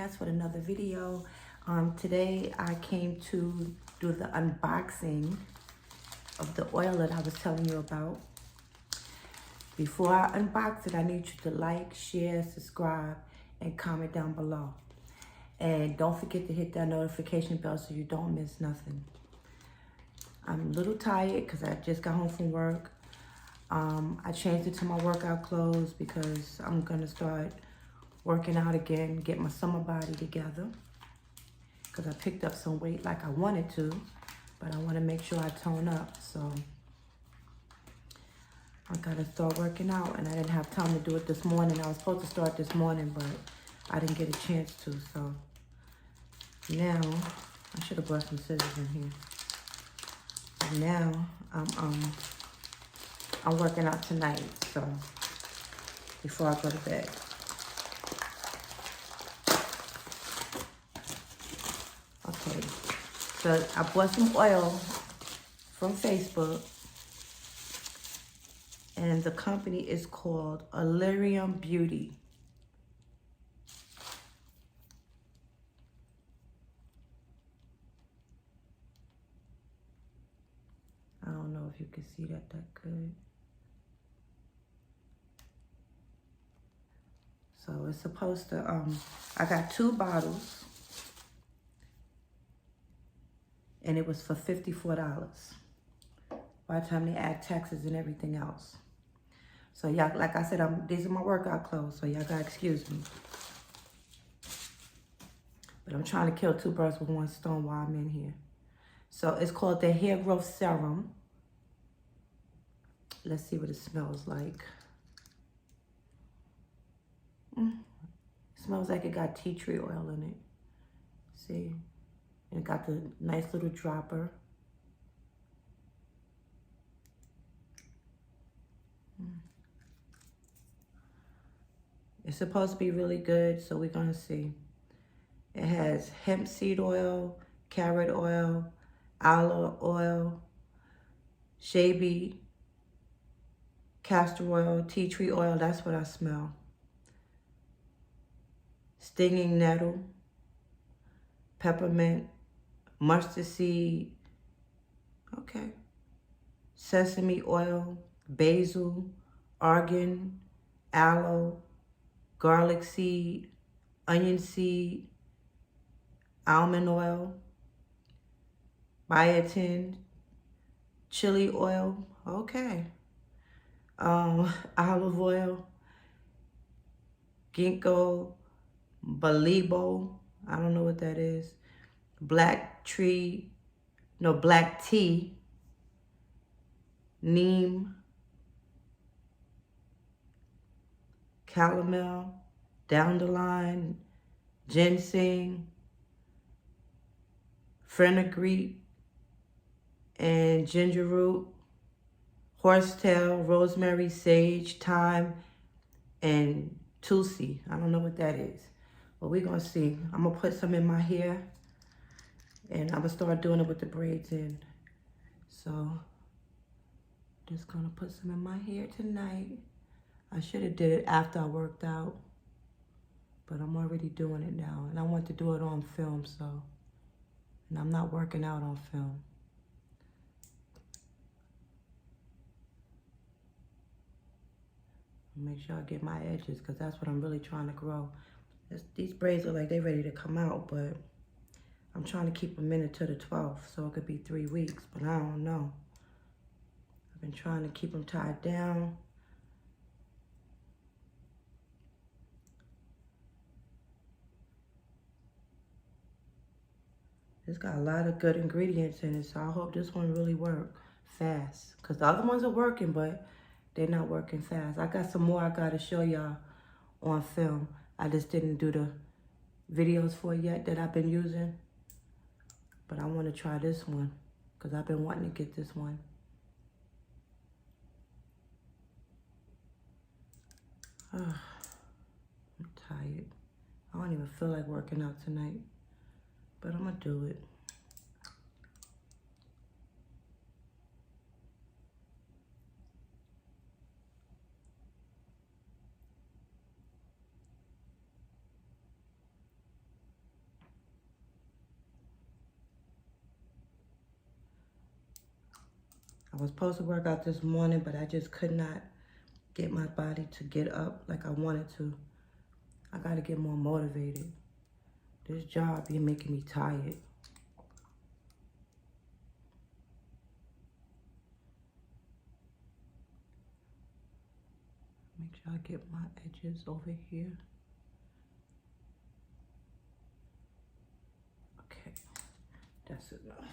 Chatty-Ness with another video. Today I came to do the unboxing of the oil that I was telling you about. Before I unbox it, I need you to like, share, subscribe, and comment down below. And don't forget to hit that notification bell so you don't miss nothing. I'm a little tired because I just got home from work. I changed it to my workout clothes because I'm going to start working out again, get my summer body together. Because I picked up some weight like I wanted to, but I want to make sure I tone up. So I got to start working out, and I didn't have time to do it this morning. I was supposed to start this morning, but I didn't get a chance to. So now, I should have brought some scissors in here. Now, I'm working out tonight, so before I go to bed. Okay, so I bought some oil from Facebook, and the company is called Allurium Beauty. I don't know if you can see that good. So it's supposed to, I got 2 bottles, and it was for $54 by the time they add taxes and everything else. So y'all, like I said, these are my workout clothes, so y'all gotta excuse me. But I'm trying to kill 2 birds with 1 stone while I'm in here. So it's called the Hair Growth Serum. Let's see what it smells like. It smells like it got tea tree oil in it. See? And it got the nice little dropper. It's supposed to be really good, so we're gonna see. It has hemp seed oil, carrot oil, aloe oil, Chebe, castor oil, tea tree oil, that's what I smell. Stinging nettle, peppermint, mustard seed, okay. Sesame oil, basil, argon, aloe, garlic seed, onion seed, almond oil, biotin, chili oil, okay. Olive oil, Ginkgo, Biloba, I don't know what that is. Black tea, Neem, Chamomile, Dandelion, Ginseng, Fenugreek, and ginger root, Horsetail, Rosemary, sage, Tyme, and Tulsi. I don't know what that is, but we're gonna see. I'm gonna put some in my hair, and I'm gonna start doing it with the braids in. So, just gonna put some in my hair tonight. I should have did it after I worked out, but I'm already doing it now, and I want to do it on film, so, and I'm not working out on film. Make sure I get my edges, because that's what I'm really trying to grow. These braids are like they're ready to come out, but I'm trying to keep them in until the 12th, so it could be 3 weeks, but I don't know. I've been trying to keep them tied down. It's got a lot of good ingredients in it, so I hope this one really works fast, because the other ones are working, but they're not working fast. I got some more I got to show y'all on film. I just didn't do the videos for it yet that I've been using. But I want to try this one because I've been wanting to get this one. I'm tired. I don't even feel like working out tonight, but I'm going to do it. I was supposed to work out this morning, but I just could not get my body to get up like I wanted to. I gotta get more motivated. This job be making me tired. Make sure I get my edges over here. Okay, that's enough.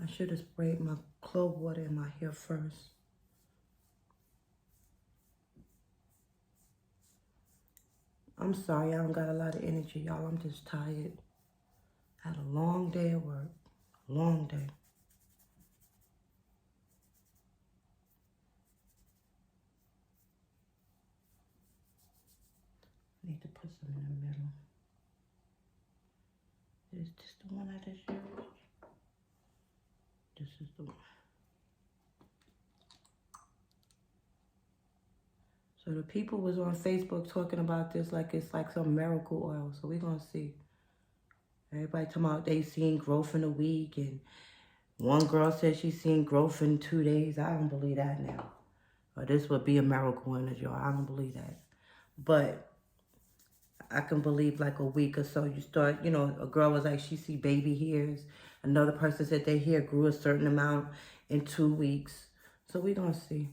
I should have sprayed my clove water in my hair first. I'm sorry, I don't got a lot of energy, y'all. I'm just tired. I had a long day at work. Long day. I need to put some in the middle. Is this the one I just used? This is the one. So the people was on Facebook talking about this like it's like some miracle oil. So we're going to see. Everybody talking about they seen growth in a week. And one girl said she seen growth in 2 days. I don't believe that now. Or this would be a miracle in the jar. I don't believe that. But I can believe like a week or so. You start, you know, a girl was like she see baby hairs. Another person said their hair grew a certain amount in 2 weeks. So we're going to see.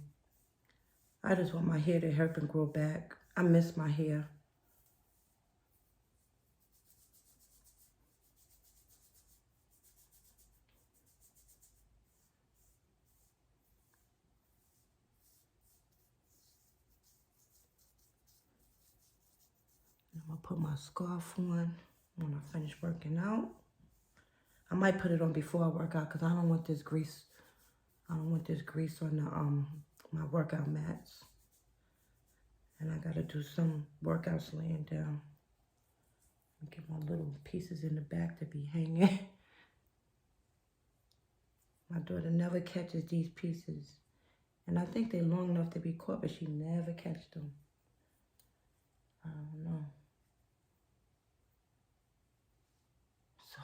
I just want my hair to help and grow back. I miss my hair. I'm going to put my scarf on when I finish working out. I might put it on before I work out because I don't want this grease. I don't want this grease on the my workout mats. And I gotta do some workouts laying down. Get my little pieces in the back to be hanging. My daughter never catches these pieces. And I think they're long enough to be caught, but she never catches them. I don't know. So,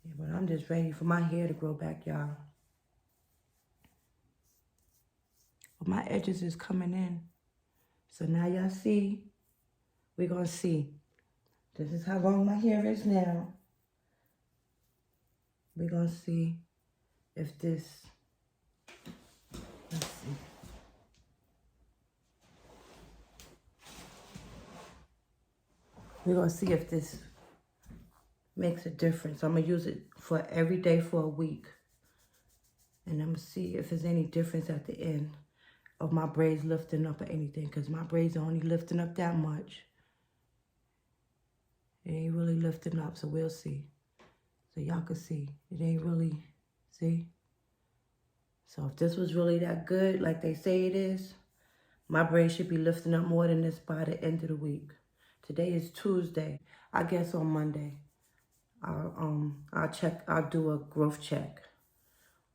yeah, but I'm just ready for my hair to grow back, y'all. But my edges is coming in. So now y'all see, we're gonna see. This is how long my hair is now. We're gonna see if this, let's see. We're gonna see if this makes a difference. I'm gonna use it for every day for a week. And I'm gonna see if there's any difference at the end of my braids lifting up or anything, because my braids are only lifting up that much. It ain't really lifting up, so we'll see. So y'all can see, it ain't really, see? So if this was really that good, like they say it is, my braids should be lifting up more than this by the end of the week. Today is Tuesday. I guess on Monday, I'll do a growth check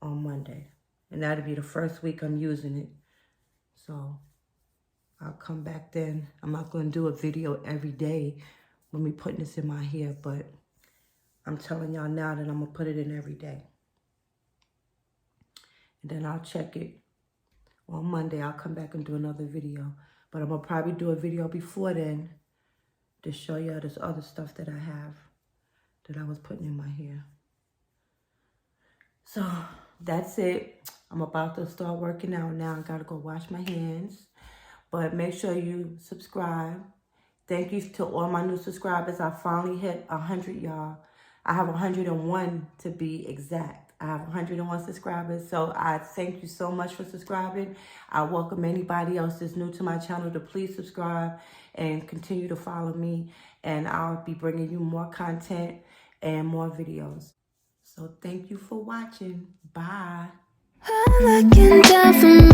on Monday. And that'll be the first week I'm using it. So I'll come back then. I'm not going to do a video every day when we putting this in my hair, but I'm telling y'all now that I'm going to put it in every day. And then I'll check it on Monday. I'll come back and do another video. But I'm going to probably do a video before then to show y'all this other stuff that I have that I was putting in my hair. So that's it. I'm about to start working out now. I gotta go wash my hands. But make sure you subscribe. Thank you to all my new subscribers. I finally hit 100, y'all. I have 101 to be exact. I have 101 subscribers. So I thank you so much for subscribing. I welcome anybody else that's new to my channel to please subscribe and continue to follow me. And I'll be bringing you more content and more videos. So thank you for watching. Bye. I'm looking down from